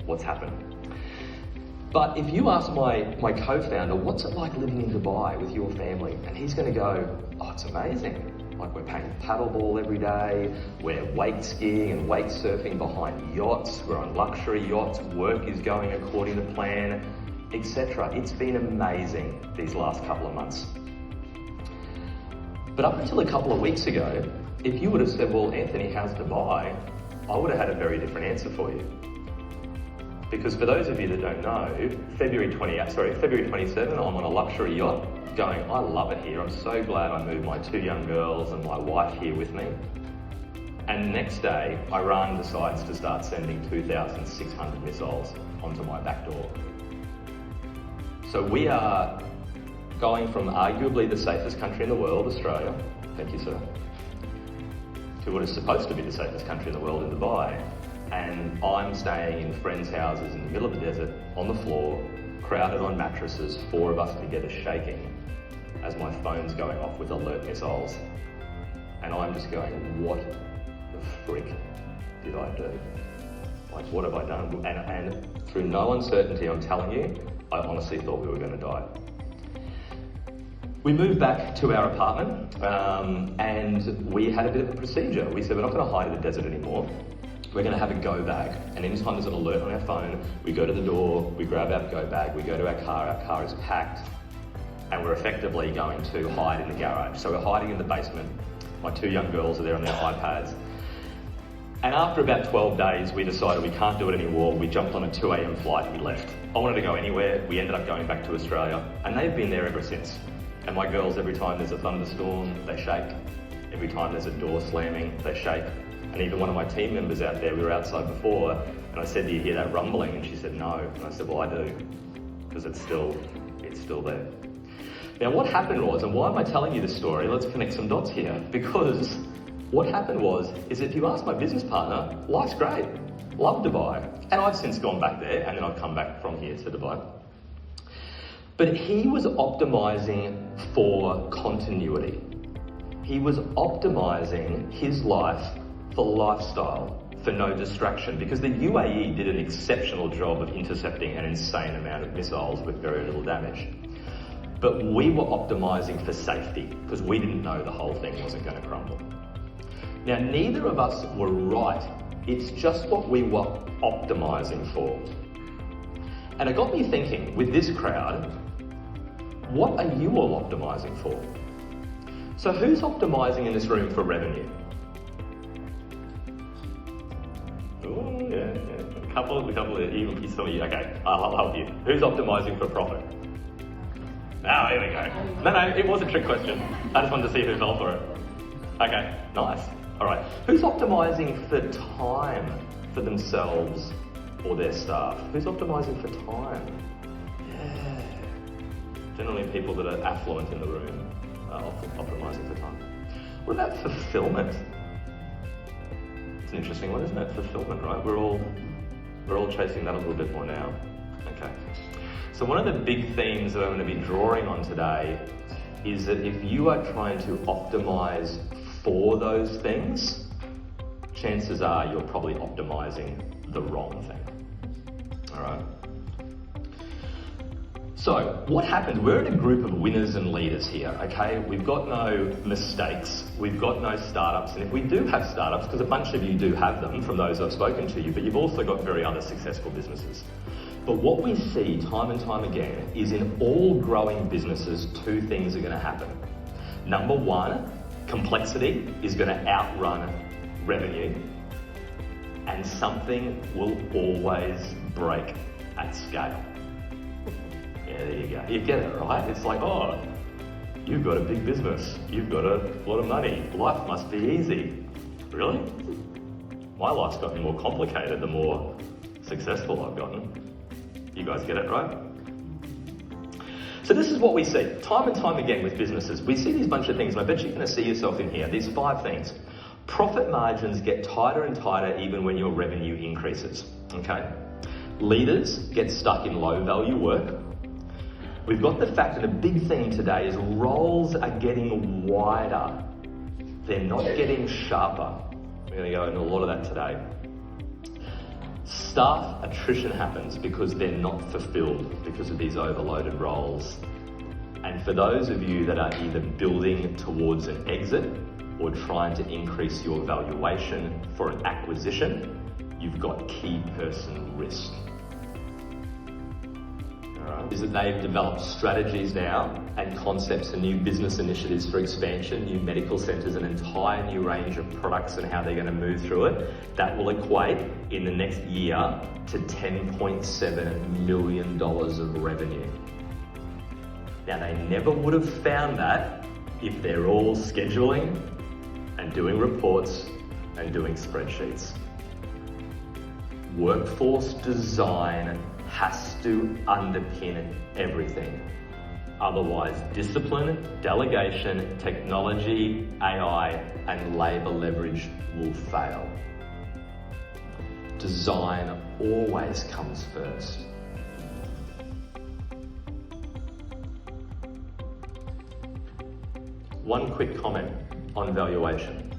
what's happened. But if you ask my co-founder, what's it like living in Dubai with your family? And he's going to go, oh, it's amazing. Like, we're playing paddleball every day, we're wake skiing and wake surfing behind yachts, we're on luxury yachts, work is going according to plan, etc. It's been amazing these last couple of months. But up until a couple of weeks ago, if you would have said, well, Anthony, how's Dubai? I would have had a very different answer for you. Because for those of you that don't know, February 27, I'm on a luxury yacht going, I love it here. I'm so glad I moved my 2 young girls and my wife here with me. And the next day, Iran decides to start sending 2,600 missiles onto my back door. So we are going from arguably the safest country in the world, Australia, thank you, sir, to what is supposed to be the safest country in the world, in Dubai. And I'm staying in friends' houses in the middle of the desert, on the floor, crowded on mattresses, 4 of us together shaking, as my phone's going off with alert missiles. And I'm just going, what the frick did I do? Like, what have I done? And through no uncertainty, I'm telling you, I honestly thought we were going to die. We moved back to our apartment and we had a bit of a procedure. We said, we're not going to hide in the desert anymore. We're going to have a go bag, and anytime there's an alert on our phone, we go to the door, we grab our go bag, we go to our car is packed, and we're effectively going to hide in the garage. So we're hiding in the basement. My 2 young girls are there on their iPads. And after about 12 days, we decided we can't do it anymore. We jumped on a 2 a.m. flight and we left. I wanted to go anywhere. We ended up going back to Australia, and they've been there ever since. And my girls, every time there's a thunderstorm, they shake. Every time there's a door slamming, they shake. And even one of my team members out there, we were outside before, and I said, do you hear that rumbling? And she said, no. And I said, well, I do, because it's still there. Now, what happened was, and why am I telling you this story? Let's connect some dots here. Because what happened was, is if you ask my business partner, life's great, love Dubai. And I've since gone back there, and then I've come back from here to Dubai. But he was optimizing for continuity. He was optimizing his life for lifestyle, for no distraction, because the UAE did an exceptional job of intercepting an insane amount of missiles with very little damage. But we were optimizing for safety, because we didn't know the whole thing wasn't going to crumble. Now, neither of us were right. It's just what we were optimizing for. And it got me thinking, with this crowd, what are you all optimizing for? So who's optimizing in this room for revenue? Oh, yeah. A couple of even some of you. Okay, I'll help you. Who's optimizing for profit? Oh, here we go. No, it was a trick question. I just wanted to see who fell for it. Okay, nice. All right. Who's optimizing for time for themselves or their staff? Who's optimizing for time? Yeah. Generally people that are affluent in the room are optimizing for time. What about fulfillment? It's an interesting one, isn't it? Fulfillment, right? We're all chasing that a little bit more now. Okay. So one of the big themes that I'm going to be drawing on today is that if you are trying to optimize for those things, chances are you're probably optimizing the wrong thing. All right. So what happens? We're in a group of winners and leaders here, okay? We've got no mistakes. We've got no startups. And if we do have startups, because a bunch of you do have them from those I've spoken to you, but you've also got very other successful businesses. But what we see time and time again is in all growing businesses, 2 things are going to happen. Number 1, complexity is going to outrun revenue, and something will always break at scale. Yeah, there you go. You get it, right? It's like, oh, you've got a big business. You've got a lot of money. Life must be easy. Really? My life's gotten more complicated the more successful I've gotten. You guys get it, right? So this is what we see time and time again with businesses. We see these bunch of things, and I bet you're going to see yourself in here. These 5 things. Profit margins get tighter and tighter even when your revenue increases, okay? Leaders get stuck in low value work. We've got the fact that a big theme today is roles are getting wider. They're not getting sharper. We're going to go into a lot of that today. Staff attrition happens because they're not fulfilled because of these overloaded roles. And for those of you that are either building towards an exit or trying to increase your valuation for an acquisition, you've got key person risk. Is that they've developed strategies now and concepts and new business initiatives for expansion, new medical centres, an entire new range of products and how they're going to move through it. That will equate in the next year to $10.7 million of revenue. Now, they never would have found that if they're all scheduling and doing reports and doing spreadsheets. Workforce design has to underpin everything. Otherwise, discipline, delegation, technology, AI, and labour leverage will fail. Design always comes first. One quick comment on valuation.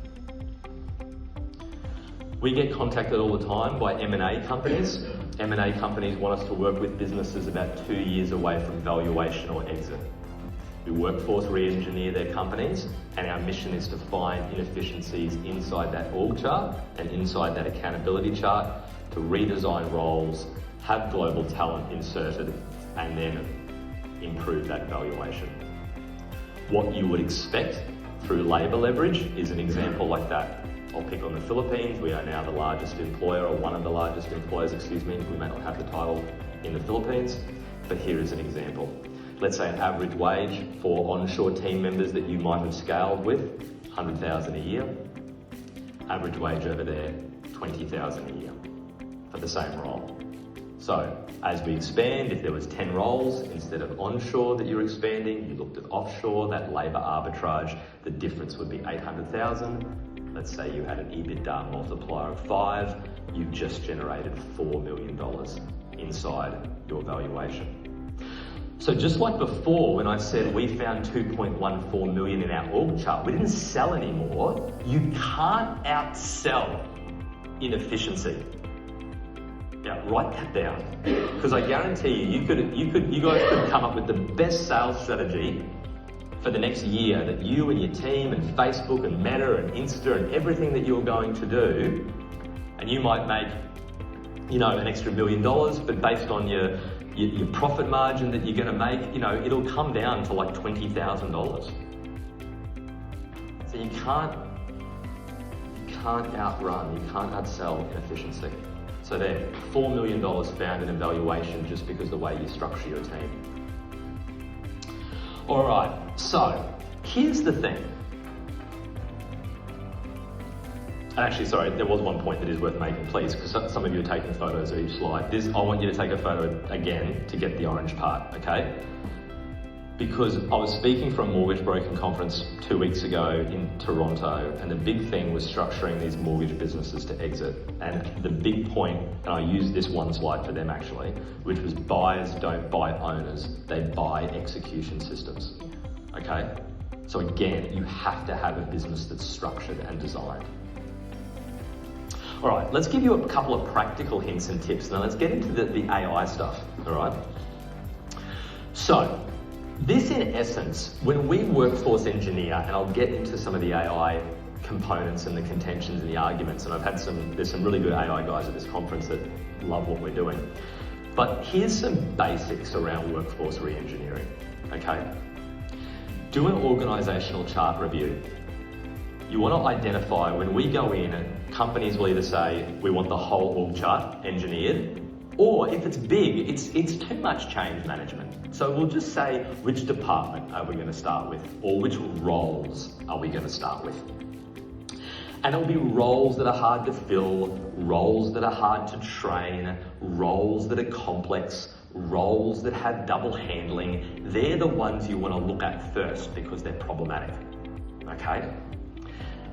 We get contacted all the time by M&A companies. M&A companies want us to work with businesses about 2 years away from valuation or exit. We workforce re-engineer their companies, and our mission is to find inefficiencies inside that org chart and inside that accountability chart to redesign roles, have global talent inserted, and then improve that valuation. What you would expect through labour leverage is an example like that. I'll pick on the Philippines. We are now the largest employer, or one of the largest employers, we may not have the title in the Philippines, but here is an example. Let's say an average wage for onshore team members that you might have scaled with, $100,000 a year. Average wage over there, $20,000 a year for the same role. So as we expand, if there was 10 roles instead of onshore that you're expanding, you looked at offshore, that labour arbitrage, the difference would be 800,000. Let's say you had an EBITDA multiplier of 5, you've just generated $4 million inside your valuation. So just like before, when I said we found 2.14 million in our org chart, we didn't sell anymore. You can't outsell inefficiency. Yeah, write that down, because I guarantee you guys could come up with the best sales strategy for the next year that you and your team and Facebook and Meta and Insta and everything that you're going to do, and you might make, an extra $1 million, but based on your profit margin that you're going to make, it'll come down to like $20,000. So you can't outrun, you can't outsell inefficiency. So there, $4 million found in evaluation just because of the way you structure your team. All right, so here's the thing. Actually, sorry, there was one point that is worth making, please, because some of you are taking photos of each slide. I want you to take a photo again to get the orange part, okay? Because I was speaking from a mortgage broking conference 2 weeks ago in Toronto, and the big thing was structuring these mortgage businesses to exit. And the big point, and I used this one slide for them actually, which was buyers don't buy owners, they buy execution systems, okay? So again, you have to have a business that's structured and designed. All right, let's give you a couple of practical hints and tips. Now let's get into the AI stuff, all right? So, this in essence, when we workforce engineer, and I'll get into some of the AI components and the contentions and the arguments, and there's some really good AI guys at this conference that love what we're doing. But here's some basics around workforce re-engineering, okay? Do an organizational chart review. You want to identify, when we go in, companies will either say, we want the whole org chart engineered, or if it's big, it's too much change management. So we'll just say, which department are we going to start with? Or which roles are we going to start with? And it'll be roles that are hard to fill, roles that are hard to train, roles that are complex, roles that have double handling. They're the ones you want to look at first because they're problematic, okay?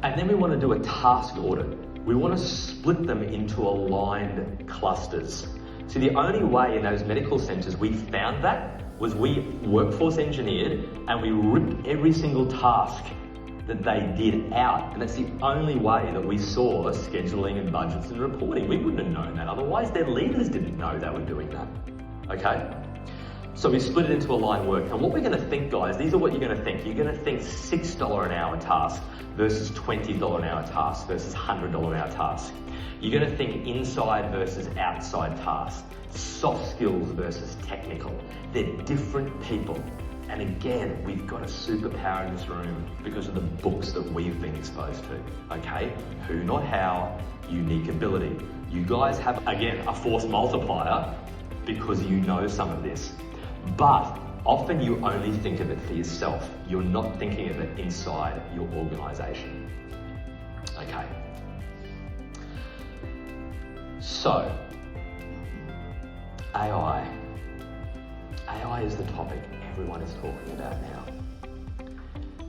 And then we want to do a task audit. We want to split them into aligned clusters. So the only way in those medical centres we found that was we workforce engineered and we ripped every single task that they did out, and that's the only way that we saw scheduling and budgets and reporting. We wouldn't have known that otherwise. Their leaders didn't know they were doing that, okay? So we split it into a line work. And what we're gonna think, guys, these are what you're gonna think. You're gonna think $6 an hour task versus $20 an hour task versus $100 an hour task. You're gonna think inside versus outside tasks, soft skills versus technical. They're different people. And again, we've got a superpower in this room because of the books that we've been exposed to, okay? Who, not how, unique ability. You guys have, again, a force multiplier because you know some of this. But often you only think of it for yourself. You're not thinking of it inside your organization, okay? So, AI. AI is the topic everyone is talking about now.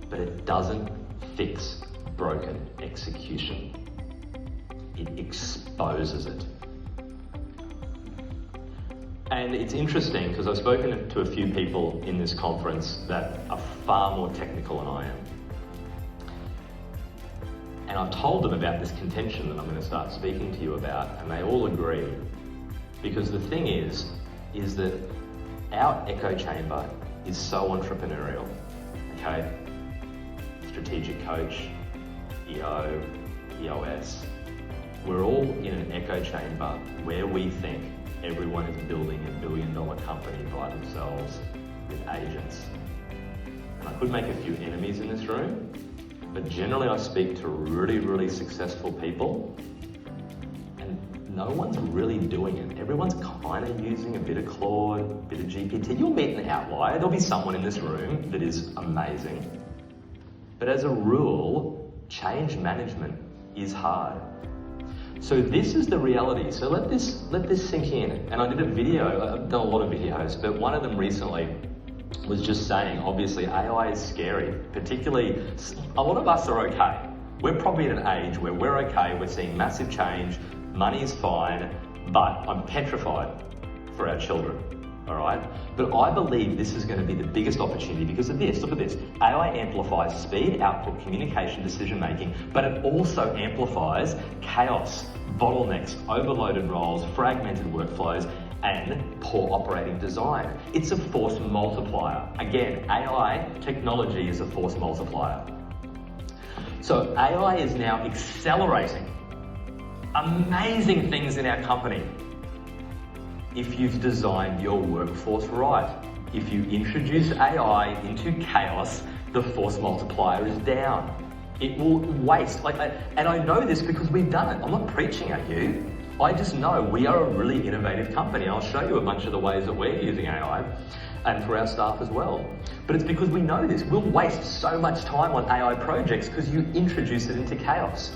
But it doesn't fix broken execution. It exposes it. And it's interesting because I've spoken to a few people in this conference that are far more technical than I am. And I've told them about this contention that I'm going to start speaking to you about, and they all agree. Because the thing is that our echo chamber is so entrepreneurial, okay? Strategic coach, EO, EOS. We're all in an echo chamber where we think everyone is building $1 billion company by themselves with agents. And I could make a few enemies in this room, but generally I speak to really, really successful people and no one's really doing it. Everyone's kind of using a bit of Claude, a bit of GPT. You'll meet an outlier. There'll be someone in this room that is amazing. But as a rule, change management is hard. So this is the reality. So let this sink in. And I did a video, I've done a lot of videos, but one of them recently was just saying, obviously AI is scary, particularly, a lot of us are okay. We're probably at an age where we're okay, we're seeing massive change, money's fine, but I'm petrified for our children, all right? But I believe this is going to be the biggest opportunity because of this. Look at this. AI amplifies speed, output, communication, decision-making, but it also amplifies chaos, bottlenecks, overloaded roles, fragmented workflows, and poor operating design. It's a force multiplier. Again, AI technology is a force multiplier. So AI is now accelerating amazing things in our company. If you've designed your workforce right, if you introduce AI into chaos, the force multiplier is down. It will waste, and I know this because we've done it. I'm not preaching at you. I just know we are a really innovative company. I'll show you a bunch of the ways that we're using AI and for our staff as well. But it's because we know this. We'll waste so much time on AI projects because you introduce it into chaos.